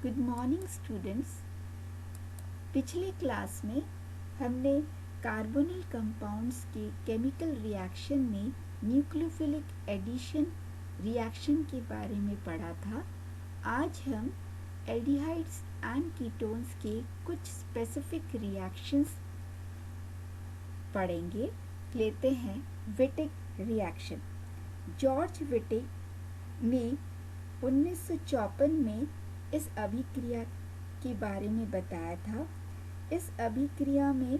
Good morning students. पिछले class में हमने कार्बोनिल कंपाउंड्स के केमिकल रिएक्शन में न्यूक्लियोफिलिक एडिशन रिएक्शन के बारे में पढ़ा था। आज हम एल्डिहाइड्स एंड कीटोन्स के कुछ स्पेसिफिक रिएक्शंस पढ़ेंगे। लेते हैं विटिक रिएक्शन। जॉर्ज विटिक ने 1954 में इस अभिक्रिया के बारे में बताया था। इस अभिक्रिया में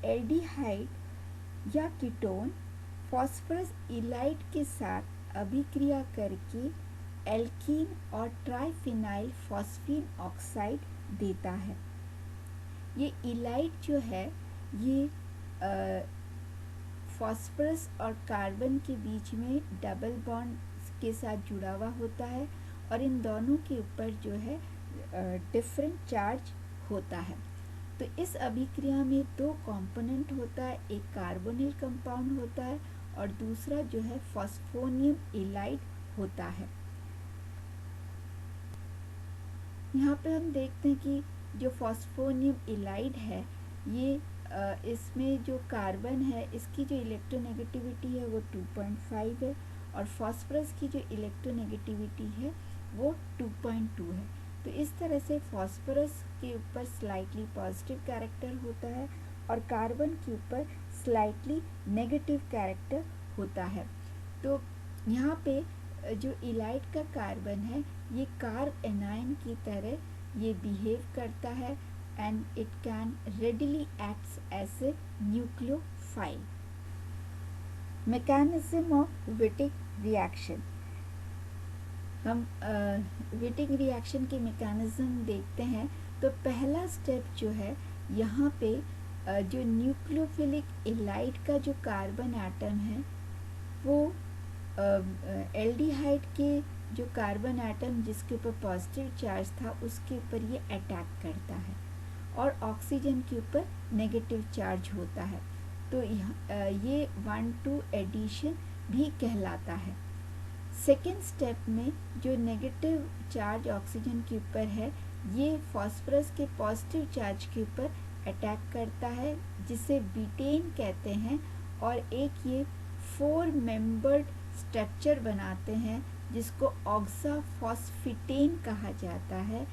एल्डिहाइड या कीटोन फास्फोरस इलाइड के साथ अभिक्रिया करके एल्कीन और ट्राइफिनाइल फॉस्फीन ऑक्साइड देता है। ये इलाइड जो है ये फास्फोरस और कार्बन के बीच में डबल बॉन्ड के साथ जुड़ा हुआ होता है और इन दोनों के ऊपर जो है डिफरेंट चार्ज होता है। तो इस अभिक्रिया में दो कंपोनेंट होता है, एक कार्बोनिल कंपाउंड होता है और दूसरा जो है फॉस्फोनियम इलाइड होता है। यहाँ पे हम देखते हैं कि जो फॉस्फोनियम इलाइड है ये इसमें जो कार्बन है इसकी जो इलेक्ट्रोनेगेटिविटी है वो 2.5 है और फास्फोरस की जो इलेक्ट्रोनेगेटिविटी है वो 2.2 है। तो इस तरह से फास्फोरस के ऊपर स्लाइटली पॉजिटिव कैरेक्टर होता है और कार्बन के ऊपर स्लाइटली नेगेटिव कैरेक्टर होता है। तो यहाँ पे जो इलाइड का कार्बन है ये कार्ब एनायन की तरह ये बिहेव करता है and it can readily acts as a nucleophile. Mechanism of Wittig reaction. हम विटिंग रिएक्शन के मैकेनिज्म देखते हैं। तो पहला स्टेप जो है यहाँ पे जो न्यूक्लियोफिलिक इलाइड का जो कार्बन एटम है वो एल्डिहाइड के जो कार्बन एटम जिसके ऊपर पॉजिटिव चार्ज था उसके ऊपर ये अटैक करता है और ऑक्सीजन के ऊपर नेगेटिव चार्ज होता है। तो ये 1-2 एडिशन भी कहलाता है। सेकेंड स्टेप में जो नेगेटिव चार्ज ऑक्सीजन के ऊपर है ये फास्फोरस के पॉजिटिव चार्ज के ऊपर अटैक करता है जिसे बीटेन कहते हैं और एक ये 4 मेंबर्ड स्ट्रक्चर बनाते हैं जिसको ऑक्साफॉस्फेटेन कहा जाता है।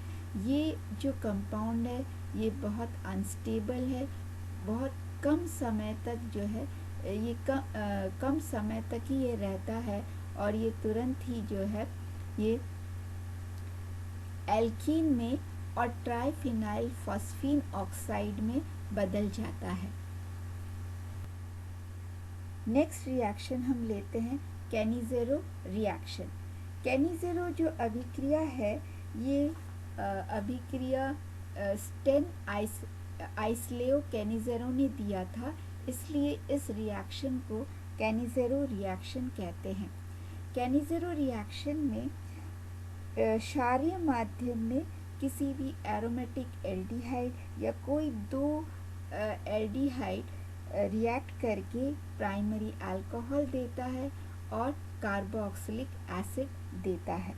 ये जो कंपाउंड है ये बहुत अनस्टेबल है, बहुत कम समय तक जो है ये कम समय तक ही ये रहता है और ये तुरंत ही जो है ये एल्कीन में और ट्राइफिनाइल फॉस्फीन ऑक्साइड में बदल जाता है। नेक्स्ट रिएक्शन हम लेते हैं केनिज़ेरो रिएक्शन। केनिज़ेरो जो अभिक्रिया है ये अभिक्रिया स्टेन आइसलेव केनिज़ेरो ने दिया था, इसलिए इस रिएक्शन को केनिज़ेरो रिएक्शन कहते हैं। केनिज़ेरो रिएक्शन में क्षारीय माध्यम में किसी भी एरोमेटिक एल्डिहाइड या कोई दो एल्डिहाइड रिएक्ट करके प्राइमरी अल्कोहल देता है और कार्बोक्सिलिक एसिड देता है।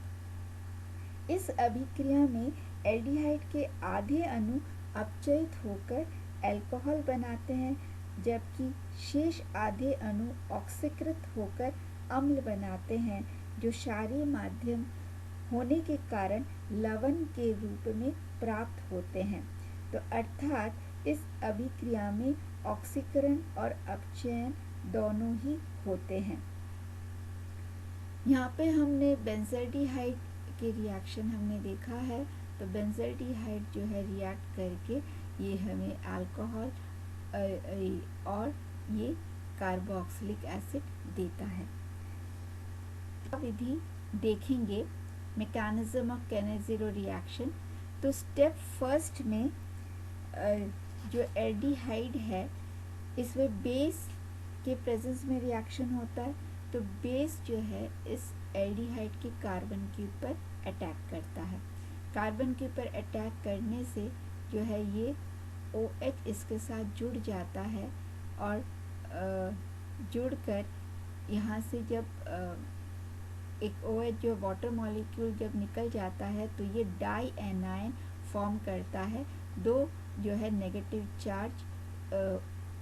इस अभिक्रिया में एल्डिहाइड के आधे अणु अपचयित होकर अल्कोहल बनाते हैं जबकि शेष आधे अणु ऑक्सीकृत होकर अम्ल बनाते हैं जो क्षारीय माध्यम होने के कारण लवण के रूप में प्राप्त होते हैं। तो अर्थात इस अभिक्रिया में ऑक्सीकरण और अपचयन दोनों ही होते हैं। यहाँ पे हमने बेंजल्डिहाइड के रिएक्शन हमने देखा है। तो बेंजल्डिहाइड जो है रिएक्ट करके ये हमें अल्कोहल और ये कार्बोक्सिलिक एसिड देता है। विधि देखेंगे मैकेनिज्म ऑफ केनिज़ेरो रिएक्शन। तो स्टेप फर्स्ट में जो एल्डिहाइड है इसमें बेस के प्रेजेंस में रिएक्शन होता है। तो बेस जो है इस एल्डिहाइड के कार्बन के ऊपर अटैक करता है। कार्बन के ऊपर अटैक करने से जो है ये OH इसके साथ जुड़ जाता है और जुड़कर यहाँ से जब एक OH जो वाटर मॉलिक्यूल जब निकल जाता है तो ये डाई एनायन फॉर्म करता है। दो जो है नेगेटिव चार्ज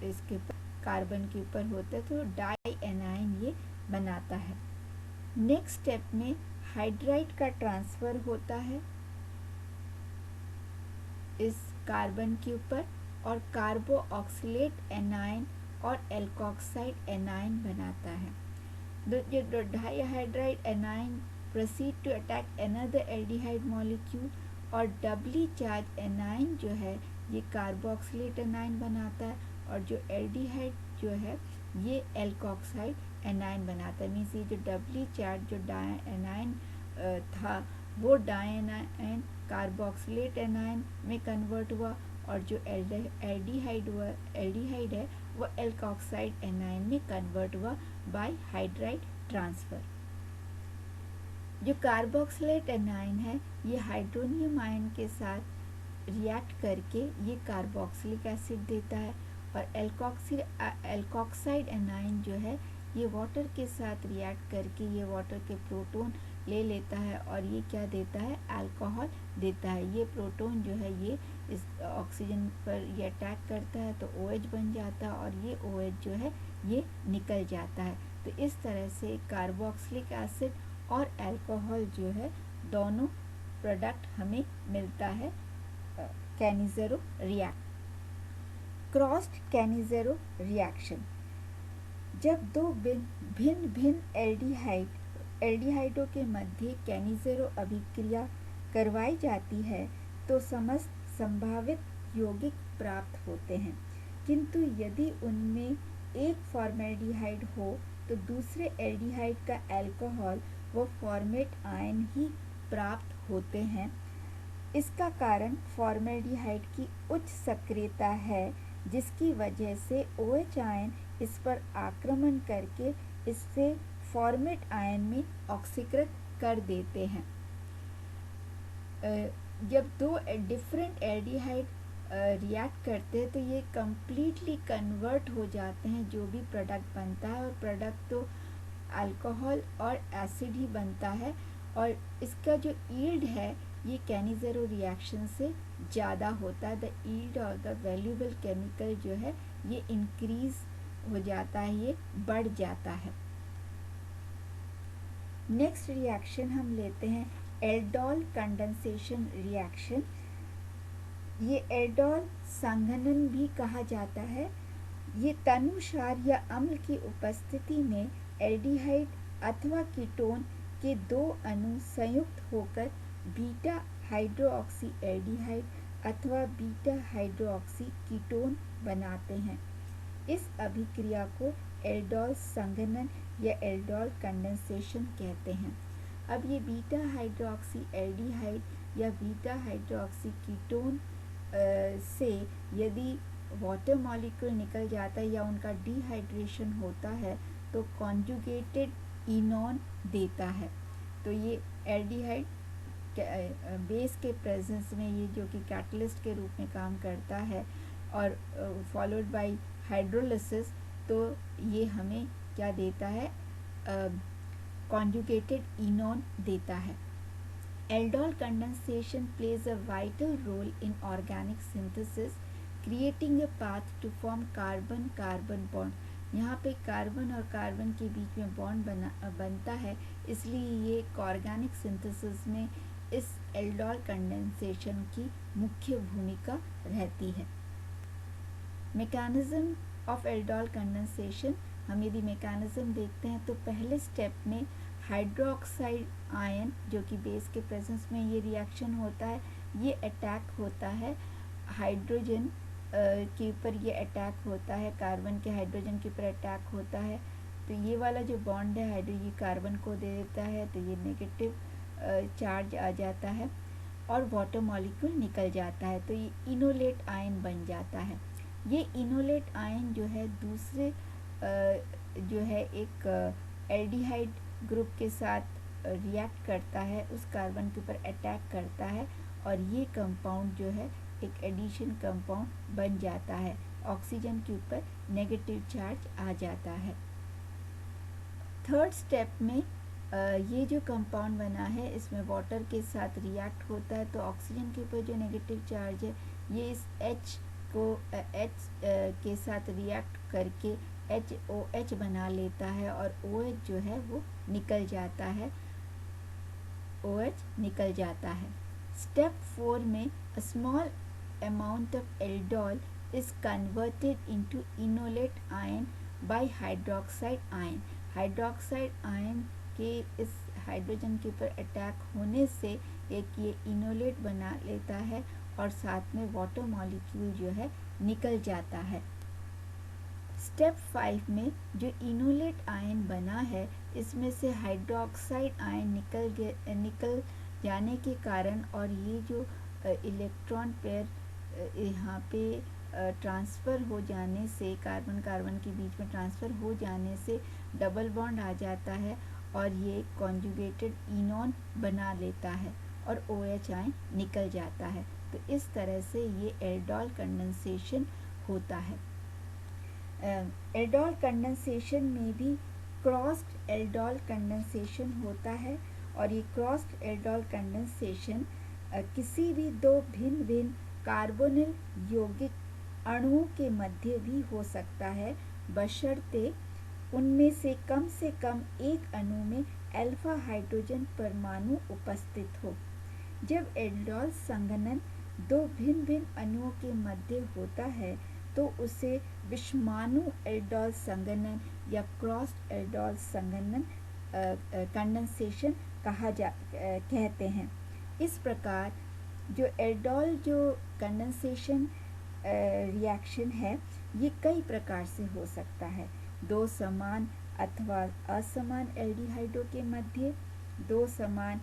इसके ऊपर कार्बन के ऊपर होता है तो डाई एनायन ये बनाता है। नेक्स्ट स्टेप में हाइड्राइड का ट्रांसफ़र होता है इस कार्बन के ऊपर और कार्बो ऑक्सीलेट एनायन और एल्कोक्साइड एनायन बनाता है। जो डाईहाइड्राइड anion proceed to attack another aldehyde molecule और डबली चार्ज एनायन जो है ये कार्बोक्सिलेट एनायन बनाता है और जो एल्डिहाइड जो है ये एल्कोक्साइड एनायन बनाता है। मीन्स ये जो डबली चार्ज जो एनायन था वो डायनायन कार्बोक्सिलेट एनायन में कन्वर्ट हुआ और जो एल्डिहाइड है वो एल्कोक्साइड एनायन में कन्वर्ट हुआ बाय हाइड्राइड ट्रांसफ़र। जो कार्बोक्सिलेट एनायन है ये हाइड्रोनियम आयन के साथ रिएक्ट करके ये कार्बोक्सिलिक एसिड देता है और एल्कोक्साइड एनायन जो है ये वाटर के साथ रिएक्ट करके ये वाटर के प्रोटॉन ले लेता है और ये क्या देता है, अल्कोहल देता है। ये प्रोटॉन जो है ये इस ऑक्सीजन पर ये अटैक करता है तो OH बन जाता है और ये OH जो है ये निकल जाता है। तो इस तरह से कार्बोक्सिलिक एसिड और अल्कोहल जो है दोनों प्रोडक्ट हमें मिलता है कैनिज़ेरो रिएक्ट। क्रॉस्ड कैनिज़ेरो रिएक्शन, जब दो भिन्न भिन्न एल्डिहाइडों के मध्य कैनिज़ेरो अभिक्रिया करवाई जाती है तो समस्त संभावित यौगिक प्राप्त होते हैं, किंतु यदि उनमें एक फॉर्मेल्डिहाइड हो तो दूसरे एल्डिहाइड का अल्कोहल व फॉर्मेट आयन ही प्राप्त होते हैं। इसका कारण फॉर्मेल्डिहाइड की उच्च सक्रियता है जिसकी वजह से OH आयन इस पर आक्रमण करके इससे फॉर्मेट आयन में ऑक्सीकृत कर देते हैं। जब दो डिफरेंट एल्डिहाइड रिएक्ट करते हैं तो ये कम्प्लीटली कन्वर्ट हो जाते हैं जो भी प्रोडक्ट बनता है और प्रोडक्ट तो अल्कोहल और एसिड ही बनता है और इसका जो यील्ड है ये कैनिज़ेरो रिएक्शन से ज़्यादा होता है। The yield of the valuable chemical जो है ये इंक्रीज हो जाता है, ये बढ़ जाता है। नेक्स्ट रिएक्शन हम लेते हैं एल्डोल कंडेंसेशन रिएक्शन। ये एल्डोल संघनन भी कहा जाता है। ये तनुसार या अम्ल की उपस्थिति में एल्डिहाइड अथवा कीटोन के दो अणु संयुक्त होकर बीटा हाइड्रोक्सी एल्डिहाइड अथवा बीटा हाइड्रोक्सी कीटोन बनाते हैं। इस अभिक्रिया को एल्डोल संघनन या एल्डोल कंडेंसेशन कहते हैं। अब ये बीटा हाइड्रोक्सी एल्डिहाइड या बीटा हाइड्रोक्सी कीटोन से यदि वाटर मॉलिक्यूल निकल जाता है या उनका डिहाइड्रेशन होता है तो कॉन्जुगेटेड इनॉन देता है। तो ये एल्डिहाइड बेस के प्रेजेंस में ये जो कि कैटलिस्ट के रूप में काम करता है और फॉलोड बाय हाइड्रोलिसिस तो ये हमें क्या देता है, कॉन्जुगेटेड इनॉन देता है। Aldol condensation plays a vital role in organic synthesis, creating a path to form carbon-carbon bond. यहाँ पे कार्बन और कार्बन के बीच में बॉन्ड बनता है, इसलिए ये ऑर्गेनिक सिंथेसिस में इस एल्डोल कंडेंसेशन की मुख्य भूमिका रहती है। मैकेनिज्म ऑफ एल्डोल कंडेंसेशन, हम यदि मैकेनिज्म देखते हैं तो पहले स्टेप में हाइड्रोक्साइड आयन जो कि बेस के प्रेजेंस में ये रिएक्शन होता है, ये अटैक होता है हाइड्रोजन के ऊपर, ये अटैक होता है कार्बन के हाइड्रोजन के ऊपर अटैक होता है। तो ये वाला जो बॉन्ड है ये कार्बन को दे देता है तो ये नेगेटिव चार्ज आ जाता है और वाटर मॉलिक्यूल निकल जाता है तो ये इनोलेट आयन बन जाता है। ये इनोलेट आयन जो है दूसरे जो है एक एल्डिहाइड ग्रुप के साथ रिएक्ट करता है, उस कार्बन के ऊपर अटैक करता है और ये कंपाउंड जो है एक एडिशन कंपाउंड बन जाता है, ऑक्सीजन के ऊपर नेगेटिव चार्ज आ जाता है। थर्ड स्टेप में ये जो कंपाउंड बना है इसमें वाटर के साथ रिएक्ट होता है, तो ऑक्सीजन के ऊपर जो नेगेटिव चार्ज है ये इस H को H के साथ रिएक्ट करके HOH बना लेता है और OH जो है वो निकल जाता है, OH निकल जाता है। स्टेप 4 में a small amount of aldol is converted into enolate ion by hydroxide ion। Hydroxide ion के इस हाइड्रोजन के ऊपर अटैक होने से एक ये इनोलेट बना लेता है और साथ में वाटर मॉलिक्यूल जो है निकल जाता है। स्टेप 5 में जो इनोलेट आयन बना है इसमें से हाइड्रोक्साइड आयन निकल जाने के कारण और ये जो इलेक्ट्रॉन पेयर यहाँ पे ट्रांसफ़र हो जाने से, कार्बन कार्बन के बीच में ट्रांसफ़र हो जाने से डबल बॉन्ड आ जाता है और ये कॉन्जुगेटेड इनॉन बना लेता है और OH आयन निकल जाता है। तो इस तरह से ये एल्डोल कंडेंसेशन होता है। एल्डोल कंडेंसेशन में भी क्रॉस्ड एल्डोल कंडेंसेशन होता है और ये क्रॉस्ड एल्डोल कंडेंसेशन किसी भी दो भिन्न भिन्न कार्बोनिल यौगिक अणुओं के मध्य भी हो सकता है, बशर्ते उनमें से कम एक अणु में अल्फा हाइड्रोजन परमाणु उपस्थित हो। जब एल्डोल संघनन दो भिन्न भिन्न अणुओं के मध्य होता है तो उसे विषमाणु एल्डोल संघनन या क्रॉस्ड एल्डोल संघनन कंडेंसेशन कहते हैं। इस प्रकार जो एल्डोल जो कंडेंसेशन रिएक्शन है ये कई प्रकार से हो सकता है। दो समान अथवा असमान एल्डिहाइडों के मध्य, दो समान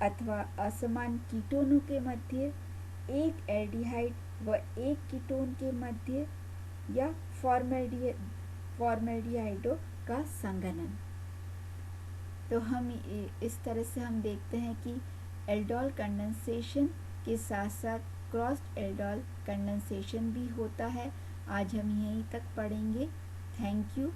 अथवा असमान कीटोनों के मध्य, एक एल्डिहाइड व एक कीटोन के मध्य या फॉर्मेल्डिहाइडों का संघनन। तो हम इस तरह से हम देखते हैं कि एल्डोल कंडेंसेशन के साथ साथ क्रॉस्ड एल्डोल कंडेंसेशन भी होता है। आज हम यहीं तक पढ़ेंगे। Thank you.